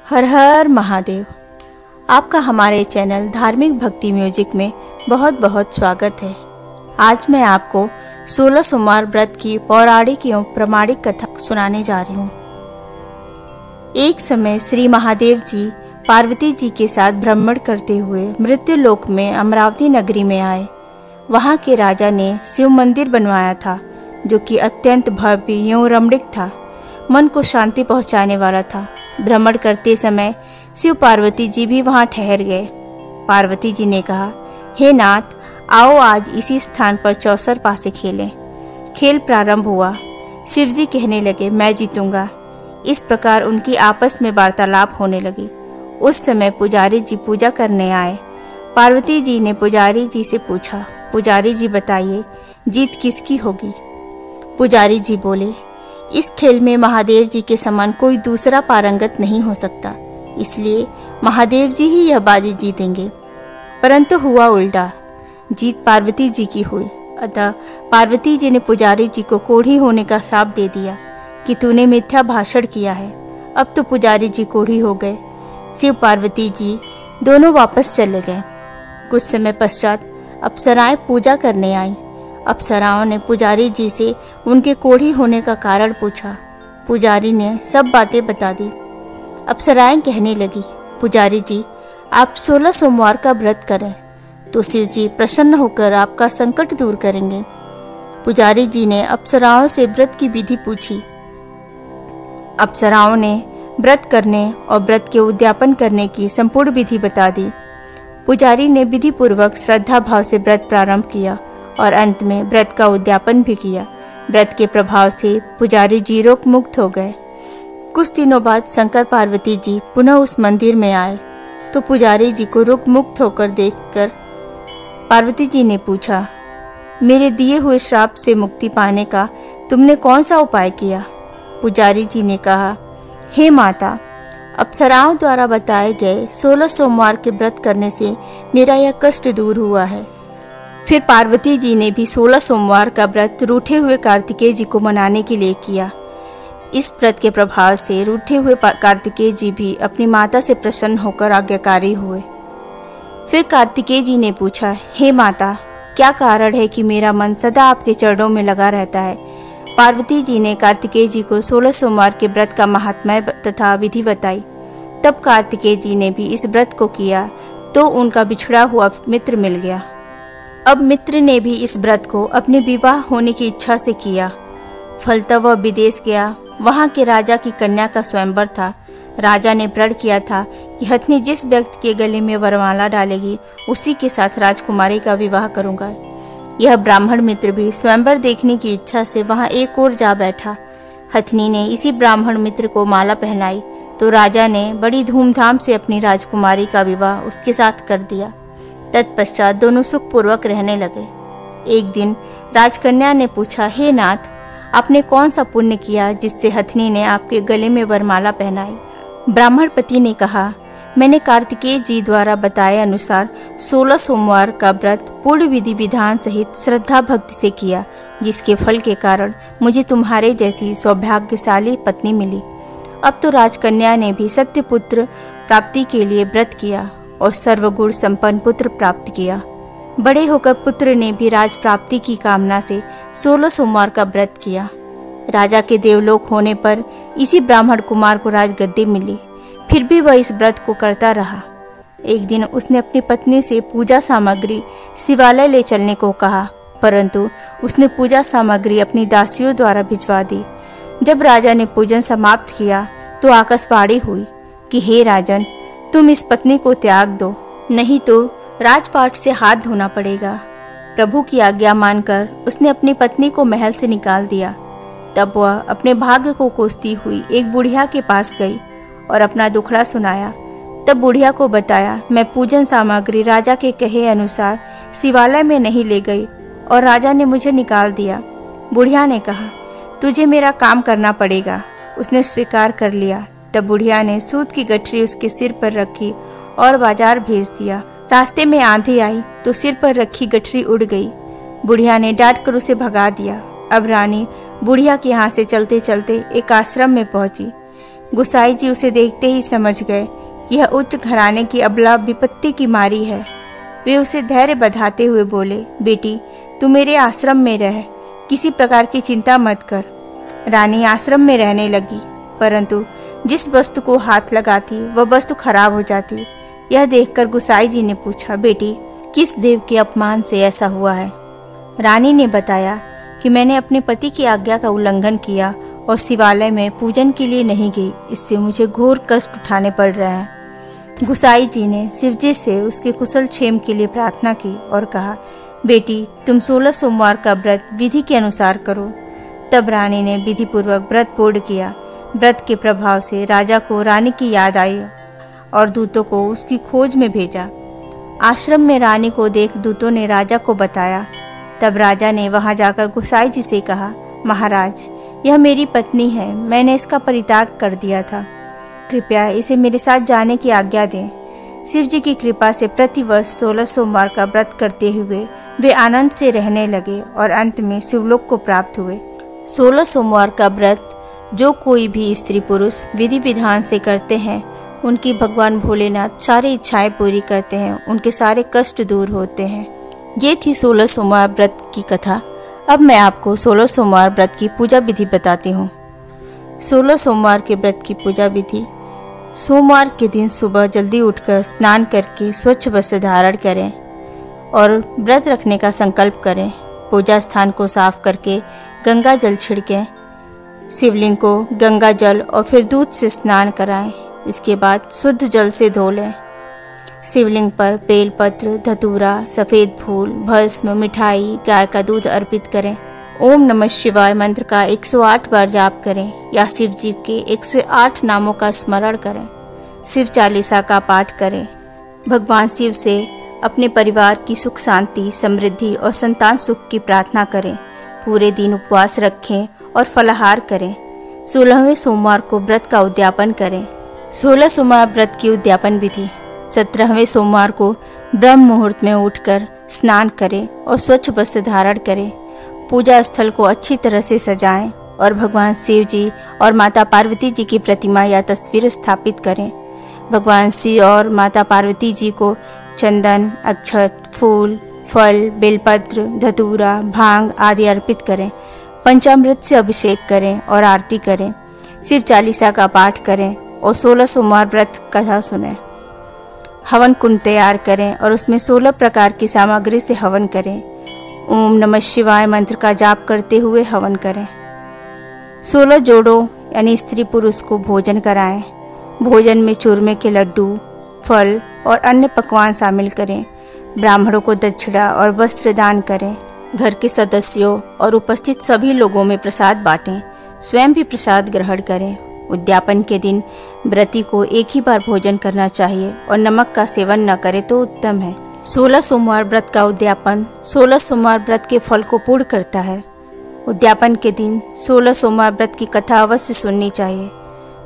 हर हर महादेव। आपका हमारे चैनल धार्मिक भक्ति म्यूजिक में बहुत बहुत स्वागत है। आज मैं आपको 16 सोमवार व्रत की पौराणिक एवं प्रमाणिक कथा सुनाने जा रही हूँ। एक समय श्री महादेव जी पार्वती जी के साथ भ्रमण करते हुए मृत्यु लोक में अमरावती नगरी में आए। वहाँ के राजा ने शिव मंदिर बनवाया था, जो कि अत्यंत भव्य एवं रमणीक था, मन को शांति पहुंचाने वाला था। भ्रमण करते समय शिव पार्वती जी भी वहां ठहर गए। पार्वती जी ने कहा, हे नाथ, आओ आज इसी स्थान पर चौसर पासे खेलें। खेल प्रारंभ हुआ। शिव जी कहने लगे, मैं जीतूंगा। इस प्रकार उनकी आपस में वार्तालाप होने लगी। उस समय पुजारी जी पूजा करने आए। पार्वती जी ने पुजारी जी से पूछा, पुजारी जी बताइए, जीत किसकी होगी? पुजारी जी बोले, इस खेल में महादेव जी के समान कोई दूसरा पारंगत नहीं हो सकता, इसलिए महादेव जी ही यह बाजी जीतेंगे। परंतु हुआ उल्टा, जीत पार्वती जी की हुई। अतः पार्वती जी ने पुजारी जी को कोढ़ी होने का शाप दे दिया कि तूने मिथ्या भाषण किया है। अब तो पुजारी जी कोढ़ी हो गए। शिव पार्वती जी दोनों वापस चले गए। कुछ समय पश्चात अप्सराएं पूजा करने आईं। अप्सराओं ने पुजारी जी से उनके कोढ़ी होने का कारण पूछा। पुजारी ने सब बातें बता दी। अप्सराएं कहने लगी, पुजारी जी, आप 16 सोमवार का व्रत करें तो शिव जी प्रसन्न होकर आपका संकट दूर करेंगे। पुजारी जी ने अप्सराओं से व्रत की विधि पूछी। अप्सराओं ने व्रत करने और व्रत के उद्यापन करने की संपूर्ण विधि बता दी। पुजारी ने विधि पूर्वक श्रद्धा भाव से व्रत प्रारंभ किया और अंत में व्रत का उद्यापन भी किया। व्रत के प्रभाव से पुजारी जी रोग मुक्त हो गए। कुछ दिनों बाद शंकर पार्वती जी पुनः उस मंदिर में आए तो पुजारी जी को रोग मुक्त होकर देखकर पार्वती जी ने पूछा, मेरे दिए हुए श्राप से मुक्ति पाने का तुमने कौन सा उपाय किया? पुजारी जी ने कहा, हे माता, अप्सराओं द्वारा बताए गए 16 सोमवार के व्रत करने से मेरा यह कष्ट दूर हुआ है। फिर पार्वती जी ने भी 16 सोमवार का व्रत रूठे हुए कार्तिकेय जी को मनाने के लिए किया। इस व्रत के प्रभाव से रूठे हुए कार्तिकेय जी भी अपनी माता से प्रसन्न होकर आज्ञाकारी हुए। फिर कार्तिकेय जी ने पूछा, हे माता, क्या कारण है कि मेरा मन सदा आपके चरणों में लगा रहता है? पार्वती जी ने कार्तिकेय जी को 16 सोमवार के व्रत का महात्म्य तथा विधि बताई। तब कार्तिकेय जी ने भी इस व्रत को किया तो उनका बिछड़ा हुआ मित्र मिल गया। अब मित्र ने भी इस व्रत को अपने विवाह होने की इच्छा से किया। फलतः वह विदेश गया। वहाँ के राजा की कन्या का स्वयंवर था। राजा ने प्रण किया था कि हथनी जिस व्यक्ति के गले में वरमाला डालेगी उसी के साथ राजकुमारी का विवाह करूंगा। यह ब्राह्मण मित्र भी स्वयंवर देखने की इच्छा से वहाँ एक ओर जा बैठा। हथनी ने इसी ब्राह्मण मित्र को माला पहनाई तो राजा ने बड़ी धूमधाम से अपनी राजकुमारी का विवाह उसके साथ कर दिया। तत्पश्चात दोनों सुखपूर्वक रहने लगे। एक दिन राजकन्या ने पूछा, हे नाथ, आपने कौन सा पुण्य किया जिससे हथनी ने आपके गले में वरमाला पहनाई? ब्राह्मण पति ने कहा, मैंने कार्तिकेय जी द्वारा बताए अनुसार 16 सोमवार का व्रत पूर्ण विधि विधान सहित श्रद्धा भक्ति से किया, जिसके फल के कारण मुझे तुम्हारे जैसी सौभाग्यशाली पत्नी मिली। अब तो राजकन्या ने भी सत्य पुत्र प्राप्ति के लिए व्रत किया और सर्वगुण संपन्न पुत्र प्राप्त किया। बड़े होकर पुत्र ने भी राज प्राप्ति की कामना से 16 सोमवार का व्रत किया। राजा के देवलोक होने पर इसी ब्राह्मण कुमार को राजगद्दी मिली। फिर भी वह इस व्रत को करता रहा। एक दिन उसने अपनी पत्नी से पूजा सामग्री शिवालय ले चलने को कहा, परंतु उसने पूजा सामग्री अपनी दासियों द्वारा भिजवा दी। जब राजा ने पूजन समाप्त किया तो आकाशवाणी हुई कि हे राजन, तुम इस पत्नी को त्याग दो, नहीं तो राजपाट से हाथ धोना पड़ेगा। प्रभु की आज्ञा मानकर उसने अपनी पत्नी को महल से निकाल दिया। तब वह अपने भाग्य को कोसती हुई एक बुढ़िया के पास गई और अपना दुखड़ा सुनाया। तब बुढ़िया को बताया, मैं पूजन सामग्री राजा के कहे अनुसार शिवालय में नहीं ले गई और राजा ने मुझे निकाल दिया। बुढ़िया ने कहा, तुझे मेरा काम करना पड़ेगा। उसने स्वीकार कर लिया। तब बुढ़िया ने सूत की गठरी उसके सिर पर रखी और बाजार भेज दिया। रास्ते में आंधी आई तो सिर पर रखी गठरी उड़ गई। बुढ़िया ने डांट कर उसे भगा दिया। अब रानी बुढ़िया के यहाँ से चलते चलते एक आश्रम में पहुंची। गुसाई जी उसे देखते ही समझ गए कि यह उच्च घराने की अबला विपत्ति की मारी है। वे उसे धैर्य बधाते हुए बोले, बेटी तू मेरे आश्रम में रह, किसी प्रकार की चिंता मत कर। रानी आश्रम में रहने लगी, परंतु जिस वस्तु को हाथ लगाती वह वस्तु खराब हो जाती। यह देखकर गुसाई जी ने पूछा, बेटी किस देव के अपमान से ऐसा हुआ है? रानी ने बताया कि मैंने अपने पति की आज्ञा का उल्लंघन किया और शिवालय में पूजन के लिए नहीं गई, इससे मुझे घोर कष्ट उठाने पड़ रहे हैं। गुसाई जी ने शिवजी से उसके कुशल क्षेम के लिए प्रार्थना की और कहा, बेटी तुम 16 सोमवार का व्रत विधि के अनुसार करो। तब रानी ने विधि पूर्वक व्रत पूर्ण किया। व्रत के प्रभाव से राजा को रानी की याद आई और दूतों को उसकी खोज में भेजा। आश्रम में रानी को देख दूतों ने राजा को बताया। तब राजा ने वहां जाकर गुसाई जी से कहा, महाराज यह मेरी पत्नी है, मैंने इसका परित्याग कर दिया था, कृपया इसे मेरे साथ जाने की आज्ञा दें। शिव जी की कृपा से प्रतिवर्ष 16 सोमवार का व्रत करते हुए वे आनंद से रहने लगे और अंत में शिवलोक को प्राप्त हुए। 16 सोमवार का व्रत जो कोई भी स्त्री पुरुष विधि विधान से करते हैं, उनकी भगवान भोलेनाथ सारी इच्छाएं पूरी करते हैं, उनके सारे कष्ट दूर होते हैं। ये थी 16 सोमवार व्रत की कथा। अब मैं आपको 16 सोमवार व्रत की पूजा विधि बताती हूँ। 16 सोमवार के व्रत की पूजा विधि। सोमवार के दिन सुबह जल्दी उठकर स्नान करके स्वच्छ वस्त्र धारण करें और व्रत रखने का संकल्प करें। पूजा स्थान को साफ करके गंगा जल छिड़कें। शिवलिंग को गंगा जल और फिर दूध से स्नान कराएं। इसके बाद शुद्ध जल से धो लें। शिवलिंग पर बेलपत्र, धतूरा, सफ़ेद फूल, भस्म, मिठाई, गाय का दूध अर्पित करें। ओम नमः शिवाय मंत्र का 108 बार जाप करें या शिव जी के 108 नामों का स्मरण करें। शिव चालीसा का पाठ करें। भगवान शिव से अपने परिवार की सुख शांति, समृद्धि और संतान सुख की प्रार्थना करें। पूरे दिन उपवास रखें और फलाहार करें। 16वें सोमवार को व्रत का उद्यापन करें। 16 सोमवार व्रत की उद्यापन विधि। 17वें सोमवार को ब्रह्म मुहूर्त में उठकर स्नान करें और स्वच्छ वस्त्र धारण करें। पूजा स्थल को अच्छी तरह से सजाएं और भगवान शिव जी और माता पार्वती जी की प्रतिमा या तस्वीर स्थापित करें। भगवान शिव और माता पार्वती जी को चंदन, अक्षत, फूल, फल, बेलपत्र, धतूरा, भांग आदि अर्पित करें। पंचामृत से अभिषेक करें और आरती करें। शिव चालीसा का पाठ करें और 16 सोमवार व्रत कथा सुनें। हवन कुंड तैयार करें और उसमें 16 प्रकार की सामग्री से हवन करें। ओम नमः शिवाय मंत्र का जाप करते हुए हवन करें। 16 जोड़ों यानी स्त्री पुरुष को भोजन कराएं। भोजन में चूरमे के लड्डू, फल और अन्य पकवान शामिल करें। ब्राह्मणों को दक्षिणा और वस्त्र दान करें। घर के सदस्यों और उपस्थित सभी लोगों में प्रसाद बांटें। स्वयं भी प्रसाद ग्रहण करें। उद्यापन के दिन व्रती को एक ही बार भोजन करना चाहिए और नमक का सेवन न करे तो उत्तम है। 16 सोमवार व्रत का उद्यापन 16 सोमवार व्रत के फल को पूर्ण करता है। उद्यापन के दिन 16 सोमवार व्रत की कथा अवश्य सुननी चाहिए।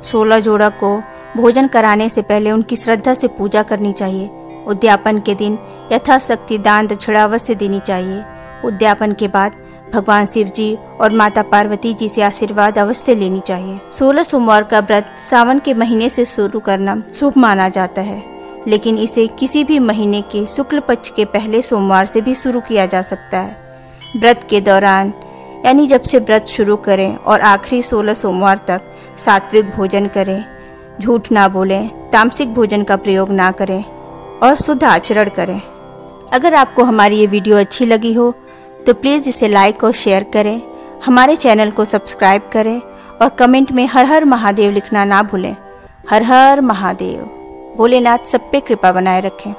16 जोड़ा को भोजन कराने से पहले उनकी श्रद्धा से पूजा करनी चाहिए। उद्यापन के दिन यथाशक्ति दान दक्षिणा अवश्य देनी चाहिए। उद्यापन के बाद भगवान शिव जी और माता पार्वती जी से आशीर्वाद अवश्य लेनी चाहिए। 16 सोमवार का व्रत सावन के महीने से शुरू करना शुभ माना जाता है, लेकिन इसे किसी भी महीने के शुक्ल पक्ष के पहले सोमवार से भी शुरू किया जा सकता है। व्रत के दौरान यानी जब से व्रत शुरू करें और आखिरी 16 सोमवार तक सात्विक भोजन करें, झूठ ना बोलें, तामसिक भोजन का प्रयोग ना करें और शुद्ध आचरण करें। अगर आपको हमारी ये वीडियो अच्छी लगी हो तो प्लीज़ इसे लाइक और शेयर करें। हमारे चैनल को सब्सक्राइब करें और कमेंट में हर हर महादेव लिखना ना भूलें। हर हर महादेव। भोलेनाथ सब पे कृपा बनाए रखें।